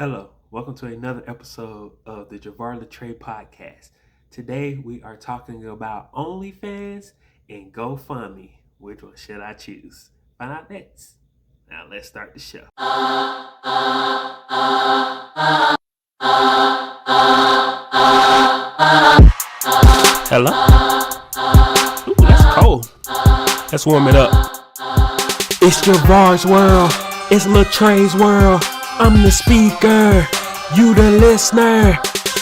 Hello, welcome to another episode of the Jovar Latra Podcast. Today we are talking about OnlyFans and GoFundMe. Which one should I choose? Find out next. Now let's start the show. Hello? Ooh, that's cold. Let's warm it up. It's Javar's world. It's Latra's world. I'm the speaker, you the listener.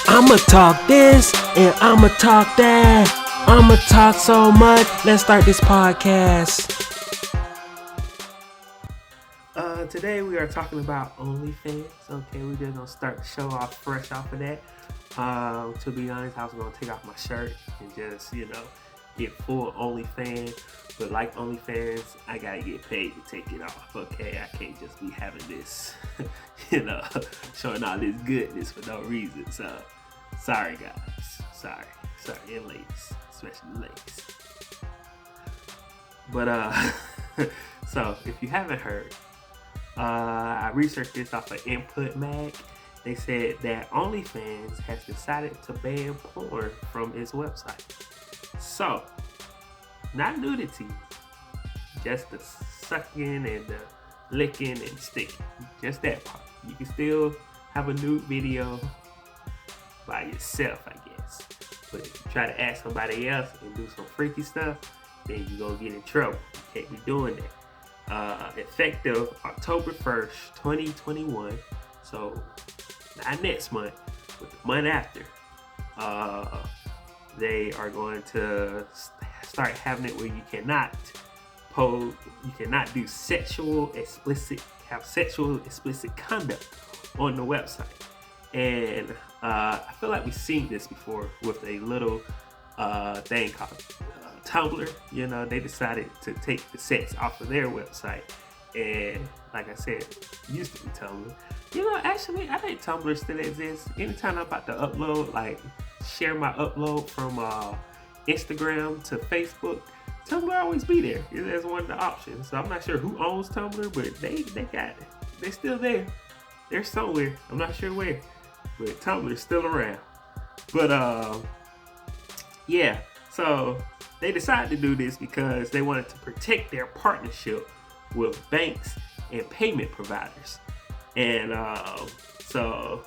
I'ma talk this and I'ma talk that. I'ma talk so much. Let's start this podcast. Today we are talking about OnlyFans. Okay, we're just gonna start the show off fresh off of that. To be honest, I was gonna take off my shirt and just, get full OnlyFans. But like OnlyFans, I gotta get paid to take it off. Okay, I can't just be having this, showing all this goodness for no reason. So, sorry guys, sorry, and ladies, especially ladies. But so if you haven't heard, I researched this off of InputMag. They said that OnlyFans has decided to ban porn from its website. So, not nudity, just the sucking and the licking and sticking. Just that part. You can still have a nude video by yourself, I guess. But if you try to ask somebody else and do some freaky stuff, then you're going to get in trouble. You can't be doing that. Effective October 1st, 2021. So, not next month, but the month after. They are going to start having it where you cannot do sexual explicit conduct on the website. And I feel like we've seen this before with a little thing called Tumblr. They decided to take the sex off of their website. And like I said, it used to be Tumblr. Actually, I think Tumblr still exists. Anytime I'm about to upload, share my upload from Instagram to Facebook, Tumblr always be there. There's one of the options. So I'm not sure who owns Tumblr, but they got it. They're still there. They're somewhere. I'm not sure where, but Tumblr's still around. But yeah. So they decided to do this because they wanted to protect their partnership with banks and payment providers. And so,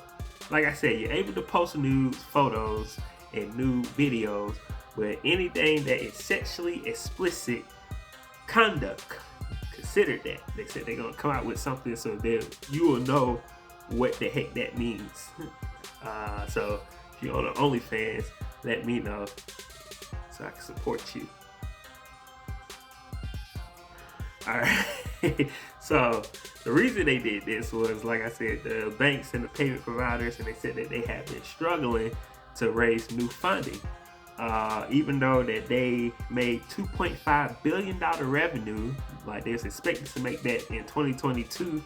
like I said, you're able to post nude photos and nude videos, but anything that is sexually explicit conduct, consider that. They said they're going to come out with something so that you will know what the heck that means. So, if you're on the OnlyFans, let me know so I can support you. Alright, so the reason they did this was, like I said, the banks and the payment providers, and they said that they have been struggling to raise new funding. Even though that they made $2.5 billion revenue, they was expected to make that in 2022,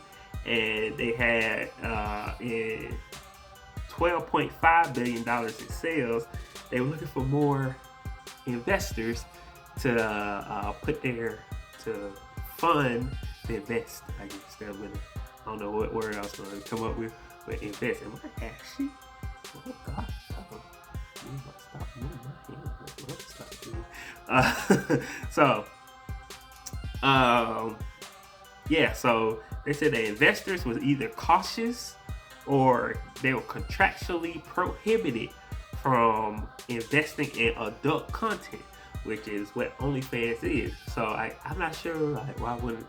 and they had in $12.5 billion in sales. They were looking for more investors to fund the invest. I guess I don't know what word I was going to come up with, but invest. Am I actually? Oh God! Stop moving my hand. So they said the investors was either cautious or they were contractually prohibited from investing in adult content, which is what OnlyFans is. So I'm not sure, why wouldn't,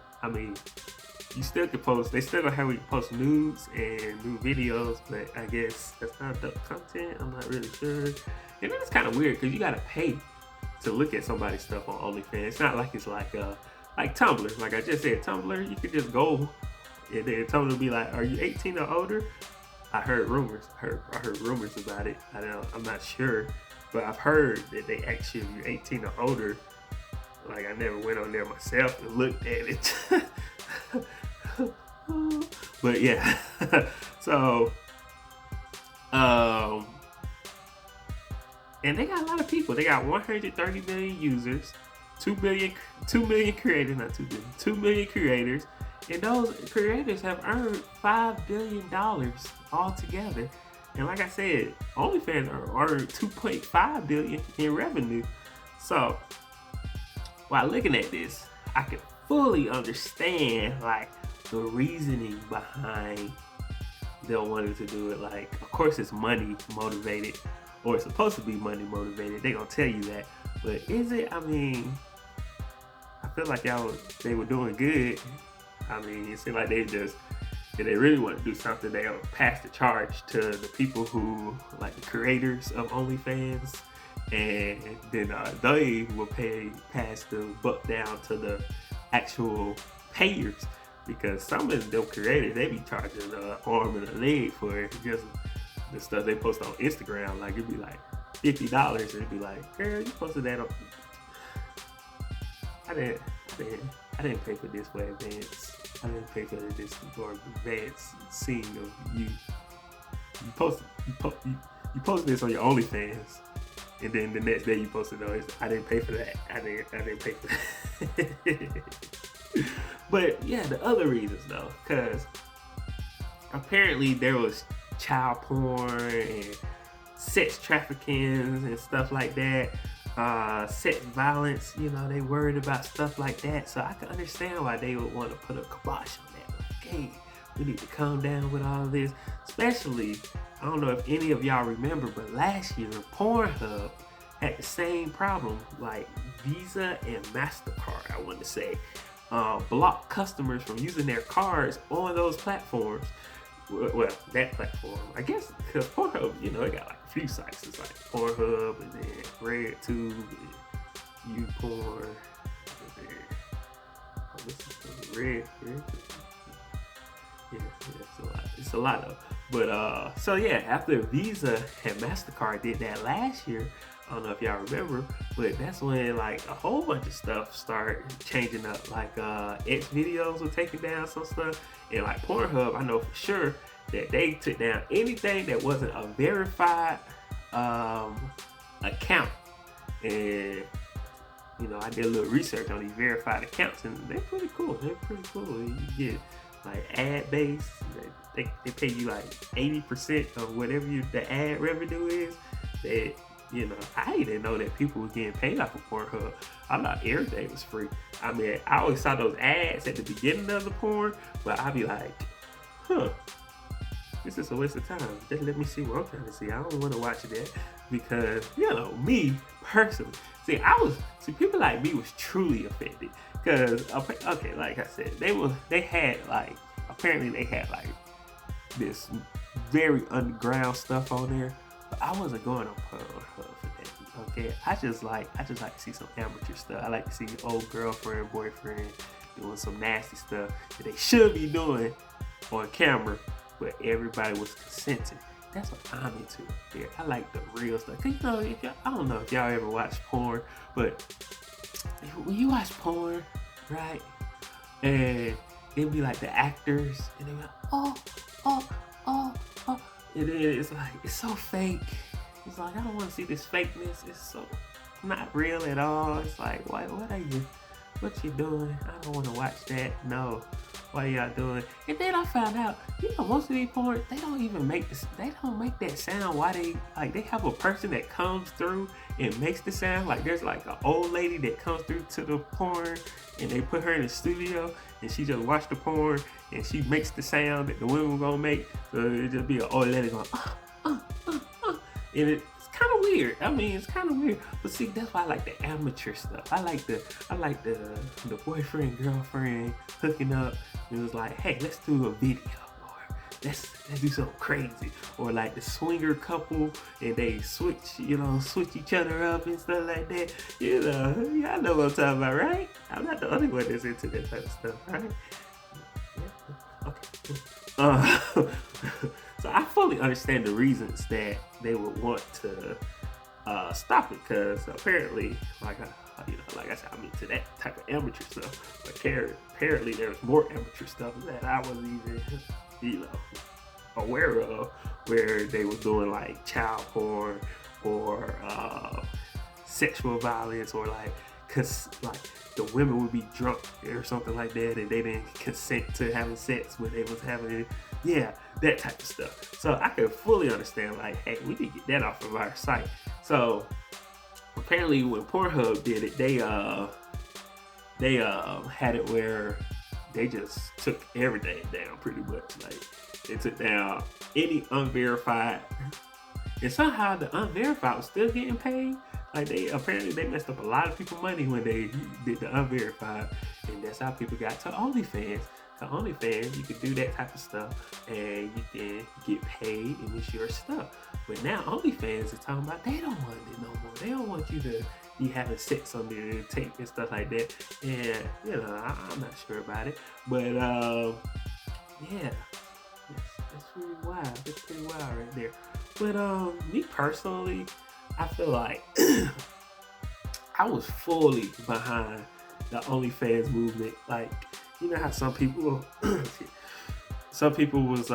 you still can post, they still gonna have you post nudes and new videos, but I guess that's not adult content. I'm not really sure. And it's kind of weird because you gotta pay to look at somebody's stuff on OnlyFans. It's not like it's like Tumblr. Like I just said, Tumblr, you could just go and then Tumblr will be like, are you 18 or older? I heard rumors. I heard rumors about it. I'm not sure. But I've heard that they actually, if you're 18 or older, I never went on there myself and looked at it. But yeah. So, and they got a lot of people. They got 130 million users, 2 million creators, not 2 billion, 2 million creators, And those creators have earned $5 billion altogether. And like I said, OnlyFans earned $2.5 billion in revenue. So while looking at this, I can fully understand like the reasoning behind them wanting to do it. Like, of course it's money motivated, or it's supposed to be money motivated. They gonna tell you that. But is it? I mean, I feel like they were doing good. I mean, it seemed like if they really want to do something, they'll pass the charge to the people who, like the creators of OnlyFans, and then they will pass the buck down to the actual payers, because some of them creators, they be charging an arm and a leg for just the stuff they post on Instagram. Like, it'd be like $50, and it'd be like, girl, you posted that on. I didn't pay for this for advance. I didn't pay for this for advance scene of you. You posted this on your OnlyFans, and then the next day you posted, no, I didn't pay for that. I didn't pay for that. But yeah, the other reasons though, because apparently there was child porn and sex trafficking and stuff like that. Sex violence, they worried about stuff like that. So I can understand why they would want to put a kibosh on that. Like, hey, we need to calm down with all this. Especially, I don't know if any of y'all remember, but last year, PornHub had the same problem. Like, Visa and Mastercard, I want to say, blocked customers from using their cards on those platforms. Well, that platform, I guess, because PornHub, it got like a few sites. It's like PornHub, and then RedTube, and YouPorn, and then this is Red. Yeah, it's a lot of. But so yeah, after Visa and Mastercard did that last year, I don't know if y'all remember, but that's when like a whole bunch of stuff started changing up. Like X videos were taking down some stuff, and like Pornhub, I know for sure that they took down anything that wasn't a verified account. And I did a little research on these verified accounts, and they're pretty cool. You get like ad based. They pay you like 80% of whatever the ad revenue is. That I didn't know that people were getting paid off of Pornhub. I thought everything was free. I mean, I always saw those ads at the beginning of the porn, but I'd be like, this is a waste of time. Just let me see what I'm trying to see. I don't want to watch that because, me personally, people like me was truly offended because, okay, like I said, they had this very underground stuff on there. But I wasn't going on Pornhub for that. Okay, I just like to see some amateur stuff. I like to see old girlfriend, boyfriend doing some nasty stuff that they should be doing on camera, but everybody was consenting. That's what I'm into there. I like the real stuff. Cause I don't know if y'all ever watch porn, but when you watch porn, right, and it'd be like the actors, and they be like, oh. And then it's like, it's so fake. It's like, I don't want to see this fakeness. It's so not real at all. It's like, what you doing? I don't want to watch that. No. What are y'all doing? And then I found out, most of these porn, they don't even make this, they don't make that sound. Why they have a person that comes through and makes the sound. Like there's like an old lady that comes through to the porn, and they put her in the studio and she just watch the porn and she makes the sound that the women were gonna make. So it just be an old lady going, and it's kind of weird. I mean, it's kind of weird. But see, that's why I like the amateur stuff. I like the boyfriend, girlfriend hooking up. It was like, hey, let's do a video, or let's do something crazy, or like the swinger couple and they switch each other up and stuff like that. Y'all know what I'm talking about, right? I'm not the only one that's into that type of stuff, right? Yeah. Okay. So I fully understand the reasons that they would want to stop it, because apparently, like I said, I'm into that type of amateur stuff. But apparently, there's more amateur stuff that I wasn't even, aware of, where they were doing like child porn or sexual violence, or like like the women would be drunk or something like that, and they didn't consent to having sex when they was having it. Yeah, that type of stuff. So I could fully understand, like, hey, we need to get that off of our site. So apparently when PornHub did it, they had it where they just took everything down pretty much. Like, they took down any unverified, and somehow the unverified was still getting paid. Like, they messed up a lot of people's money when they did the unverified, and that's how people got to OnlyFans. To OnlyFans, you can do that type of stuff, and you can get paid, and it's your stuff. But now OnlyFans is talking about they don't want it no more. They don't want you to be having sex on the tape and stuff like that. And I'm not sure about it, but yeah, that's pretty wild. That's pretty wild right there. But me personally, I feel like I was fully behind the OnlyFans movement. Like, you know how some people was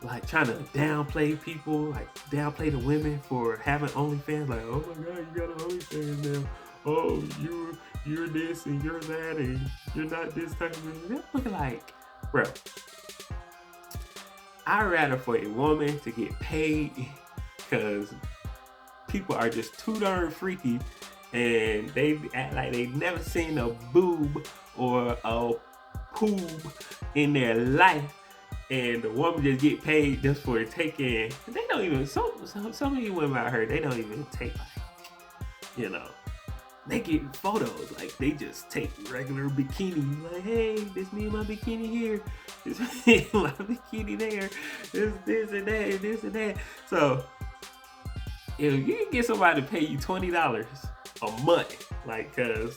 like trying to downplay people, like downplay the women for having OnlyFans. Like, oh my God, you got an OnlyFans now. Oh, you're this and you're that, and you're not this type of person. They're looking like, bro, I'd rather for a woman to get paid, because people are just too darn freaky, and they act like they never seen a boob or a poob in their life, and the woman just get paid just for taking. They don't even, some of you women I heard, they don't even take, like, they get photos, like they just take regular bikini, like, hey, this me and my bikini here, this me and my bikini there, this and that, this and that. So if you can get somebody to pay you $20 a month, like, cause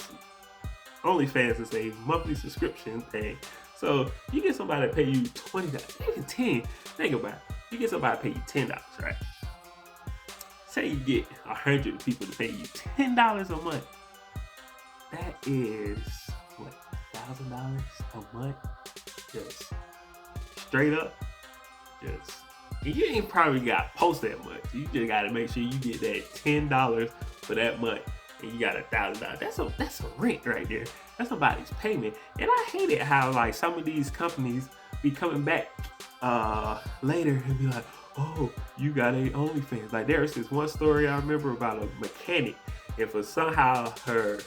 OnlyFans is a monthly subscription thing. So you get somebody to pay you $20, even $10. Think about it. You get somebody to pay you $10, right? Say you get 100 people to pay you $10 a month. That is what, $1,000 a month? Just straight up. And you ain't probably got to post that much. You just got to make sure you get that $10 for that month, and you got $1,000. That's a rent right there. That's somebody's payment. And I hate it how, like, some of these companies be coming back later and be like, oh, you got a OnlyFans. Like, there's this one story I remember about a mechanic, and for somehow her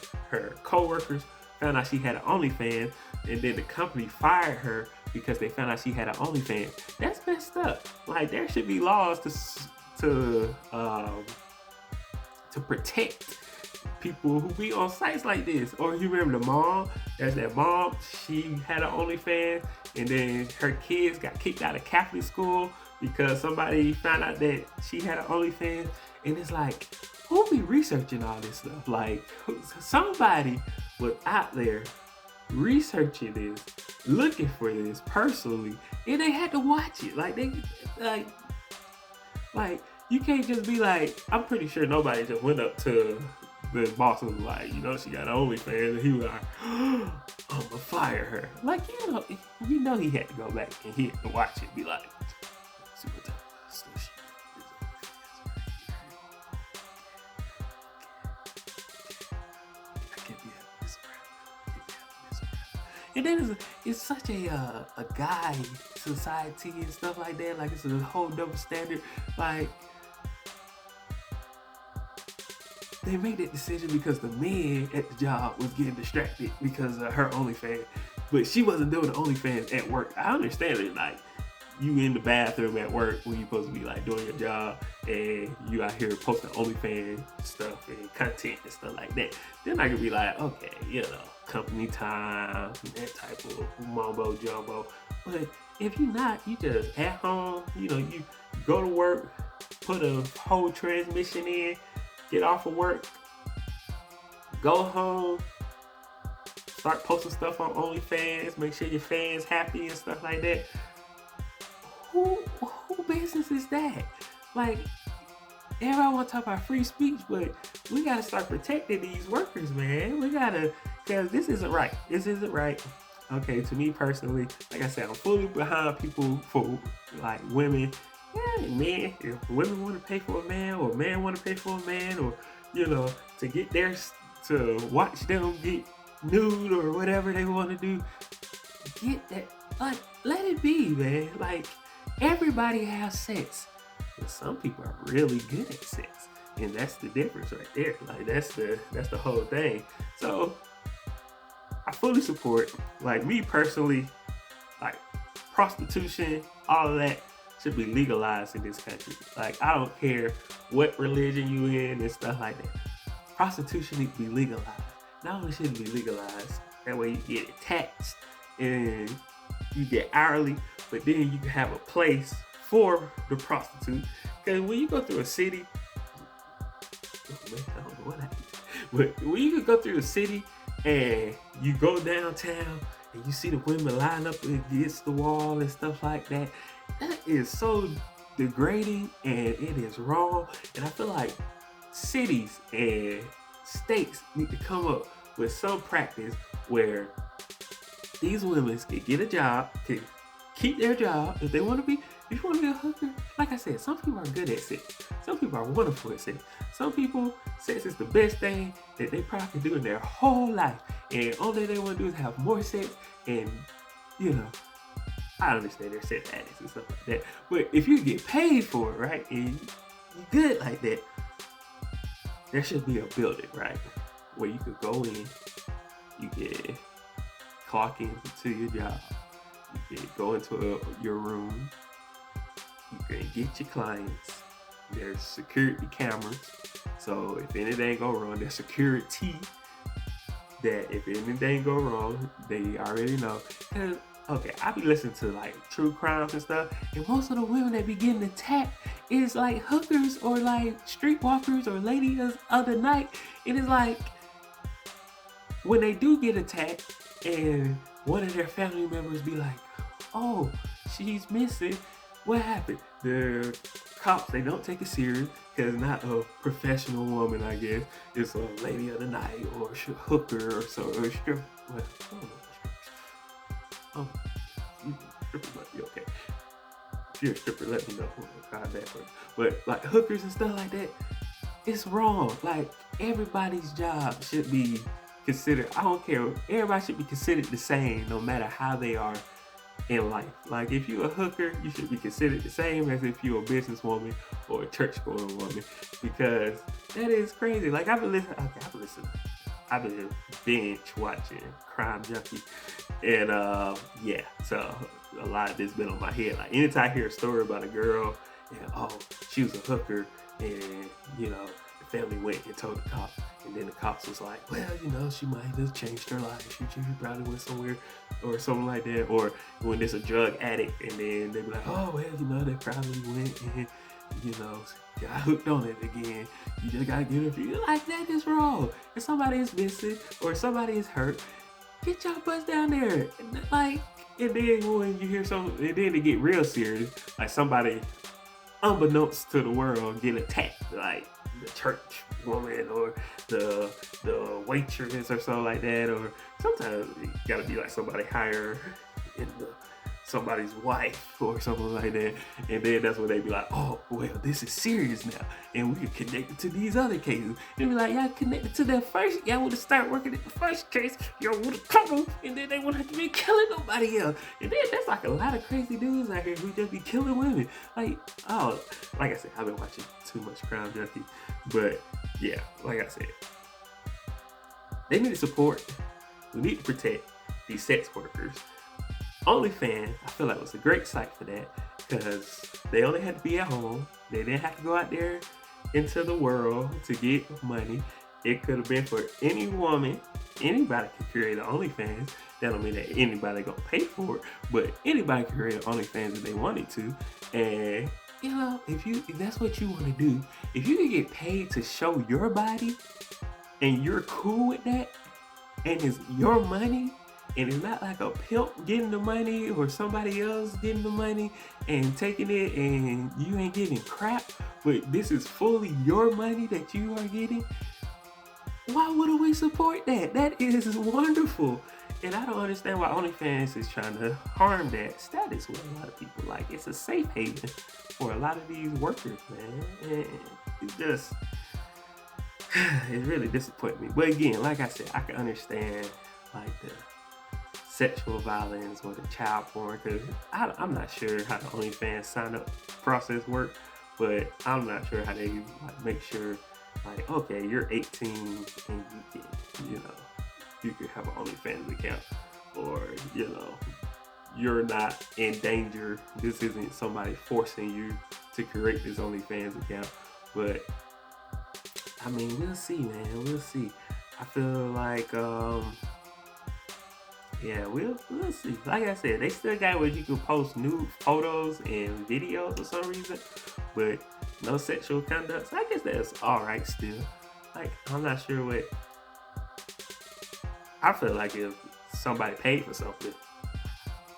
co-workers found out she had an OnlyFans, and then the company fired her because they found out she had an OnlyFans. That's messed up. Like, there should be laws to protect people who be on sites like this. Or you remember the mom? There's that mom. She had an OnlyFans, and then her kids got kicked out of Catholic school because somebody found out that she had an OnlyFans. And it's like, who be researching all this stuff? Like, somebody was out there researching this, looking for this personally, and they had to watch it. Like, you can't just be like, I'm pretty sure nobody just went up to the boss and was like, she got an OnlyFans, and he was like, I'm gonna fire her. Like, you know he had to go back and he had to watch it, be like, see what type of stuff she And then it's such a guy society and stuff like that. Like, it's a whole double standard. Like, they made that decision because the man at the job was getting distracted because of her OnlyFans. But she wasn't doing the OnlyFans at work. I understand it. Like, you in the bathroom at work when you're supposed to be, like, doing your job, and you out here posting OnlyFans stuff and content and stuff like that. Then I could be like, okay, company time, that type of mumbo jumbo. But if you're not, you just at home, you go to work, put a whole transmission in, get off of work, go home, start posting stuff on OnlyFans, make sure your fans happy and stuff like that. Who business is that? Like, everybody want to talk about free speech, but we got to start protecting these workers, man. We got to, because this isn't right. This isn't right. Okay, to me personally, like I said, I'm fully behind people for, like, women. Yeah, man, if women want to pay for a man, or a man want to pay for a man, or, to get their to watch them get nude or whatever they want to do. Get that, like, let it be, man. Like, everybody has sex, but some people are really good at sex, and that's the difference right there. Like, that's the whole thing. So I fully support, like, me personally, like, prostitution, all of that should be legalized in this country. Like, I don't care what religion you in and stuff like that. Prostitution needs to be legalized. Not only should it be legalized, that way you get it taxed and you get hourly, but then you can have a place for the prostitute. Because when you go through a city, I don't know what happened, but when you can go through a city and you go downtown and you see the women line up against the wall and stuff like that, that is so degrading and it is wrong. And I feel like cities and states need to come up with some practice where these women can get a job, can keep their job if they want to be. If you want to be a hooker, like I said, some people are good at sex. Some people are wonderful at sex. Some people, sex is the best thing that they probably can do in their whole life. And all that they want to do is have more sex. And, you know, I understand they're sex addicts and stuff like that. But if you get paid for it, right, and you're good like that, there should be a building, right, where you could go in, you can clock into your job, you can go into your room, you can get your clients. There's security cameras, so if anything go wrong, there's security that if anything go wrong, they already know. Cause okay, I be listening to like true crimes and stuff, and most of the women that be getting attacked is like hookers or like streetwalkers or ladies of the night. And it's like when they do get attacked, and one of their family members be like, "Oh, she's missing. What happened?" The cops, they don't take it serious because it's not a professional woman, I guess. It's a lady of the night or a hooker or so, or a stripper. Well, I don't know. Stripper might be okay. If you're a stripper, let me know. But like hookers and stuff like that, it's wrong. Like, everybody's job should be considered, I don't care, everybody should be considered the same no matter how they are in life. Like, if you're a hooker, you should be considered the same as if you're a businesswoman or a church-going woman, because that is crazy. Like, I've been binge watching Crime Junkie, and yeah, so a lot of this been on my head. Like, anytime I hear a story about a girl and she was a hooker, and you know, the family went and told the cops, and then the cops was like, well, you know, she might have changed her life. She probably went somewhere or something like that. Or when there's a drug addict, and then they be like, oh, well, you know, they probably went and, you know, got hooked on it again. You just gotta get it. You're like, that is wrong. If somebody is missing or somebody is hurt, get your butts down there. Like, and then when you hear something, and then they get real serious, like somebody, unbeknownst to the world, get attacked, like the church woman or the waitress or something like that. Or sometimes it gotta be like somebody higher in somebody's wife or something like that, and then that's when they be like, oh, well, this is serious now, and we can connect it to these other cases. They be like, y'all connected to that first, y'all would have started working at the first case, y'all would have caught them, and then they wouldn't have to be killing nobody else. And then that's like a lot of crazy dudes out here who just be killing women. Like, oh, like I said, I've been watching too much Crime Junkie, but yeah, like I said, they need to support, we need to protect these sex workers. OnlyFans, I feel like was a great site for that, because they only had to be at home. They didn't have to go out there into the world to get money. It could have been for any woman. Anybody could create an OnlyFans. That don't mean that anybody gonna pay for it, but anybody could create an OnlyFans if they wanted to. And you know, if that's what you want to do, if you can get paid to show your body, and you're cool with that, and it's your money, and it's not like a pimp getting the money or somebody else getting the money and taking it, and you ain't getting crap, but this is fully your money that you are getting, why wouldn't we support that? That is wonderful. And I don't understand why OnlyFans is trying to harm that status with a lot of people. Like, it's a safe haven for a lot of these workers, man. And it's just, it really disappointed me. But again, like I said, I can understand like the sexual violence or the child porn, because I'm not sure how the OnlyFans sign up process works, but I'm not sure how they like make sure like, okay, you're 18 and you can have an OnlyFans account, or you're not in danger. This isn't somebody forcing you to create this OnlyFans account. But I mean, we'll see, man. We'll see. I feel like yeah, we'll see. Like I said, they still got where you can post nude photos and videos for some reason, but no sexual conduct. So I guess that's all right still. Like, I'm not sure what. I feel like if somebody paid for something,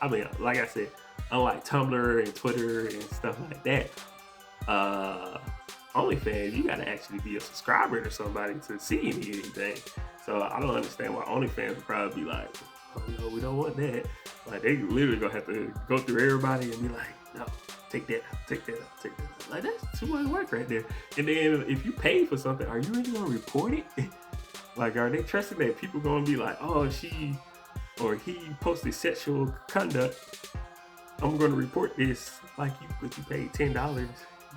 I mean, like I said, unlike Tumblr and Twitter and stuff like that, OnlyFans, you gotta actually be a subscriber to somebody to see anything. So I don't understand why OnlyFans would probably be like, oh no, we don't want that. Like, they literally gonna have to go through everybody and be like, no, take that out, take that out, take that out. Like, that's too much work right there. And then if you pay for something, are you really gonna report it? Like, are they trusting that people gonna be like, oh, she or he posted sexual conduct, I'm gonna report this? Like, if you paid $10,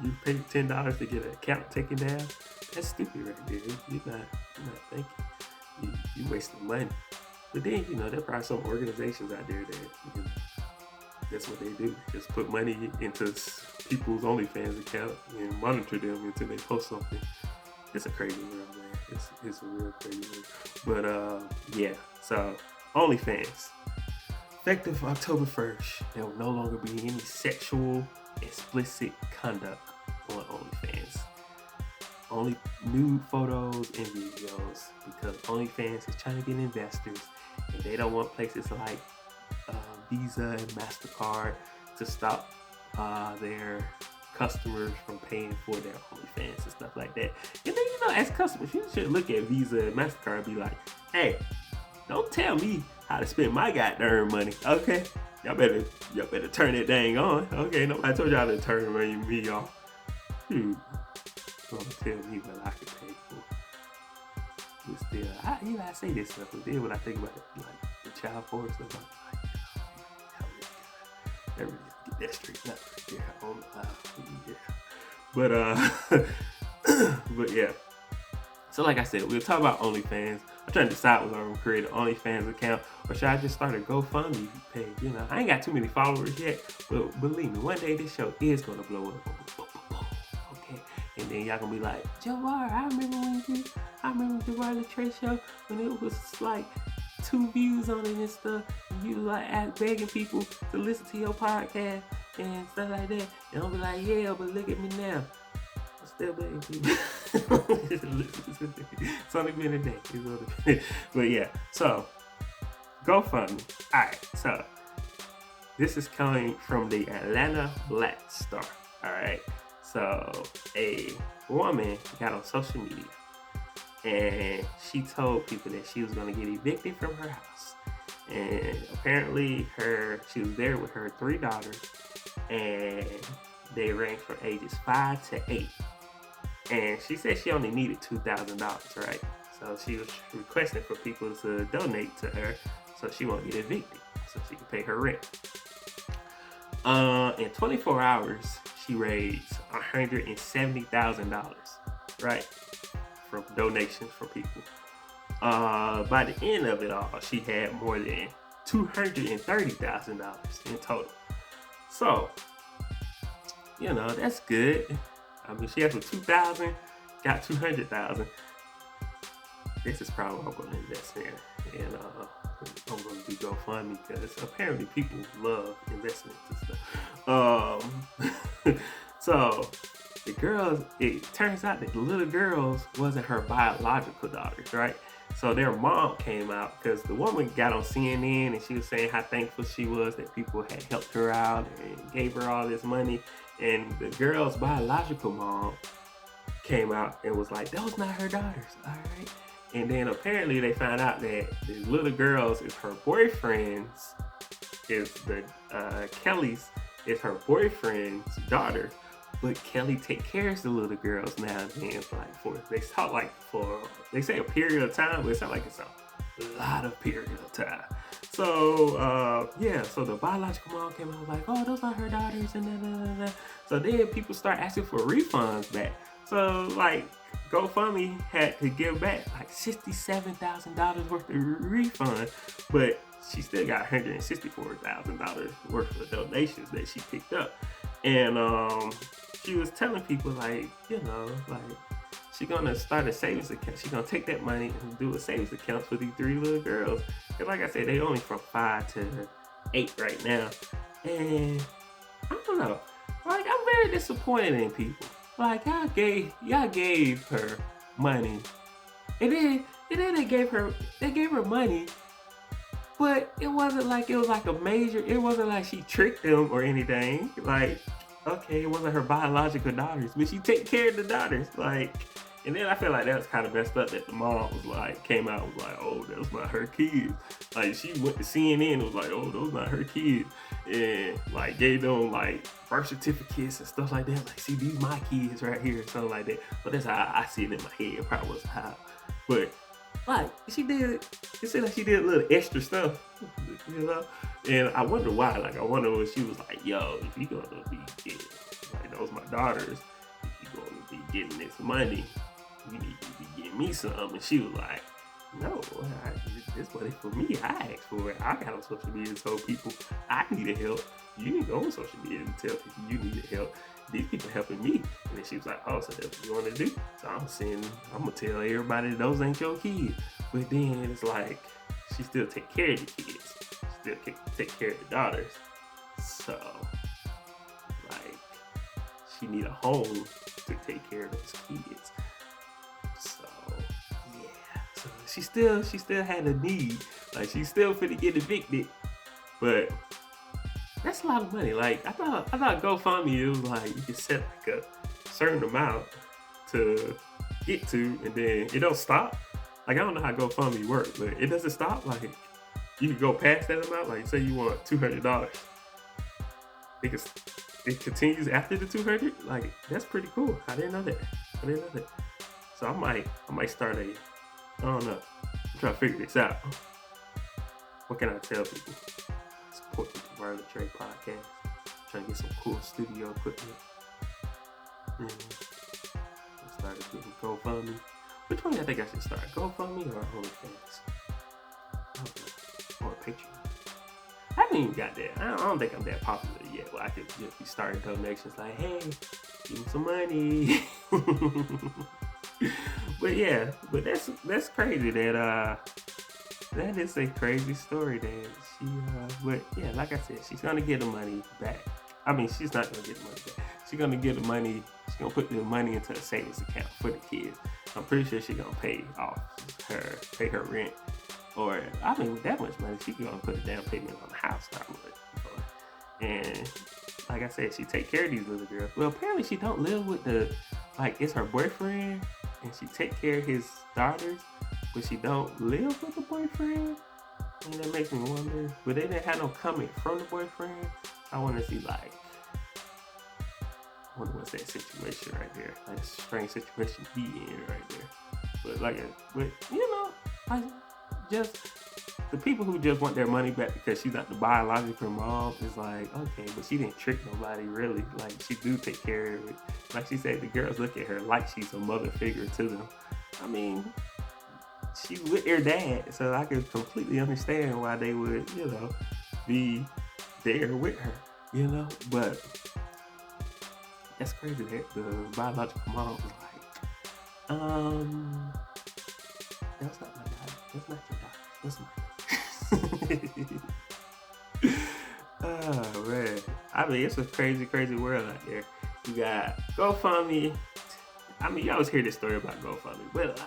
you paid $10 to get an account taken down. That's stupid right there. You're not thinking. You wasting money. But then, there are probably some organizations out there that that's what they do. Just put money into people's OnlyFans account and monitor them until they post something. It's a crazy world, man. It's a real crazy world. But yeah, so OnlyFans. Effective October 1st, there will no longer be any sexual explicit conduct on OnlyFans. Only nude photos and videos, because OnlyFans is trying to get investors, and they don't want places like Visa and Mastercard to stop their customers from paying for their OnlyFans and stuff like that. And then, as customers, you should look at Visa and Mastercard and be like, hey, don't tell me how to spend my goddamn money, okay? Y'all better turn that dang on, okay? Nobody told y'all to turn me off. Don't tell me what I can pay for. But still, I say this stuff, but then when I think about it, like the child porn stuff, I really gotta get that straight up right there. But yeah. So like I said, we'll talk about OnlyFans. I'm trying to decide whether I'm gonna create an OnlyFans account or should I just start a GoFundMe page. I ain't got too many followers yet, but believe me, one day this show is gonna blow up. Okay, and then y'all gonna be like, Jovar, I remember Jovar Latra show when it was like 2 views on it and stuff. And you like begging people to listen to your podcast and stuff like that. And I'll be like, yeah, but look at me now. I'm still begging people. It's only been a day. But yeah, so GoFundMe. Alright, so this is coming from the Atlanta Black Star. Alright, so a woman got on social media and she told people that she was going to get evicted from her house. And apparently she was there with her 3 daughters, and they range from ages 5 to 8. And she said she only needed $2,000, right? So she was requesting for people to donate to her so she won't get evicted, so she can pay her rent. In 24 hours, she raised $170,000, right? From donations from people. By the end of it all, she had more than $230,000 in total. So, that's good. I mean, she asked for $2,000, got $200,000. This is probably what I'm going to invest in, and I'm going to do GoFundMe because apparently people love investments and stuff. So the girls, it turns out that the little girls wasn't her biological daughters, right? So their mom came out because the woman got on CNN and she was saying how thankful she was that people had helped her out and gave her all this money. And the girl's biological mom came out and was like, those not her daughters, all right? And then apparently they found out that the little girls is her boyfriend's, Kelly's is her boyfriend's daughter, But Kelly take care of the little girls now and then. They say a period of time, but it's not like it's a lot of period of time. So so the biological mom came out and was like, oh, those are her daughters and So then people start asking for refunds back. So like GoFundMe had to give back like $67,000 worth of refund, but she still got $164,000 worth of donations that she picked up. And she was telling people like, she gonna start a savings account. She gonna take that money and do a savings account for these 3 little girls. And like I said, they only from 5 to 8 right now. And I don't know. Like, I'm very disappointed in people. Like, y'all gave her money. And then they gave her money. But it wasn't like it wasn't like she tricked them or anything. Like, okay, it wasn't her biological daughters, but she take care of the daughters. Like, and then I feel like that was kind of messed up that the mom was like, came out and was like, oh, that's not her kids. Like, she went to CNN and was like, oh, those not her kids. And like gave them like birth certificates and stuff like that. Like, see, these my kids right here, or something like that. But that's how I see it in my head. It probably wasn't how. But like, it seemed like she did a little extra stuff, And I wonder why. Like, I wonder when she was like, yo, if you gonna be getting, like, those my daughters, if you gonna be getting this money, you need to be getting me some. And she was like, no, this money for me. I asked for it. I got on social media and told people I needed help. You didn't go on social media and tell people you needed help. These people helping me. And then she was like, oh, so that's what you want to do? So I'm going to tell everybody those ain't your kids. But then it's like, she still take care of the kids. She still take care of the daughters. So, like, she need a home to take care of those kids. So, yeah. So she still had a need. Like, she still finna get evicted. But that's a lot of money. Like, I thought GoFundMe, it was like you could set like a certain amount to get to, and then it don't stop. Like, I don't know how GoFundMe works, but it doesn't stop. Like, you can go past that amount. Like, say you want $200, it continues after the $200. Like, that's pretty cool. I didn't know that. So I might start I don't know. I'm trying to figure this out. What can I tell people? Support the Jovar Latra Podcast. Trying to get some cool studio equipment. I started doing GoFundMe. Which one do I think I should start? GoFundMe or OnlyFans? Or Patreon? I haven't even got that. I don't think I'm that popular yet. Well, I could just be starting donations like, hey, give me some money. but that's crazy that that is a crazy story that she but yeah, like I said, she's gonna get the money back. I mean, she's not gonna get the money back. She's gonna get the money. She's gonna put the money into a savings account for the kids. I'm pretty sure she's gonna pay her rent, or I mean, with that much money, she's gonna put a down payment on the house probably. And like I said, she take care of these little girls. Well, apparently she don't live with it's her boyfriend, and she take care of his daughters, but she don't live with the boyfriend. And that makes me wonder. But they didn't have no comment from the boyfriend. I want to see I wonder what's that situation right there. Like, a strange situation he in right there. But just the people who just want their money back because she's not the biological mom is like, okay, but she didn't trick nobody really. Like, she do take care of it. Like she said, the girls look at her like she's a mother figure to them. I mean, she's with her dad, so I can completely understand why they would, be there with her, But that's crazy that the biological mom was like, that's not my daughter. That's not your daughter. That's my daughter. Oh, man. I mean, it's a crazy, crazy world out there. You got GoFundMe. I mean, you always hear this story about GoFundMe, but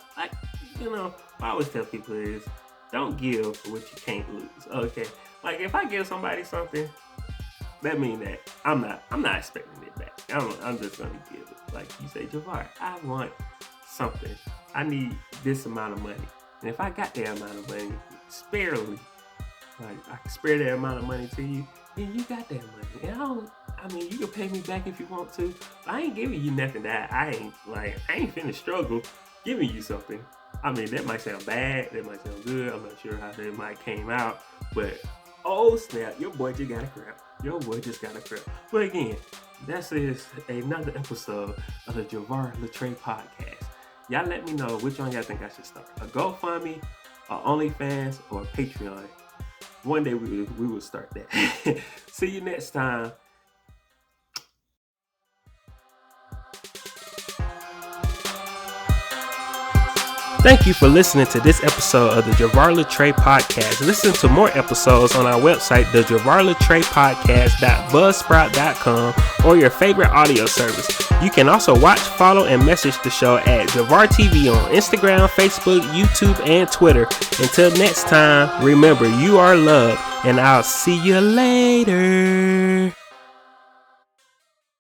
what I always tell people is, don't give for what you can't lose. Okay, like if I give somebody something, that means that I'm not expecting it back. I'm just gonna give it. Like you say, Jovar, I want something. I need this amount of money, and if I got that amount of money, sparely, like I can spare that amount of money to you, then you got that money. And I mean, you can pay me back if you want to. But I ain't giving you nothing that I ain't finna struggle giving you something. I mean, that might sound bad, that might sound good. I'm not sure how that might came out, but oh snap, your boy just got a crap. But again, this is another episode of the Jovar Latra Podcast. Y'all let me know which one y'all think I should start. A GoFundMe, a OnlyFans, or a Patreon. One day we will start that. See you next time. Thank you for listening to this episode of the Jovar Latra Podcast. Listen to more episodes on our website, thejovarlatrapodcast.buzzsprout.com, or your favorite audio service. You can also watch, follow, and message the show at Jovar TV on Instagram, Facebook, YouTube, and Twitter. Until next time, remember, you are loved, and I'll see you later.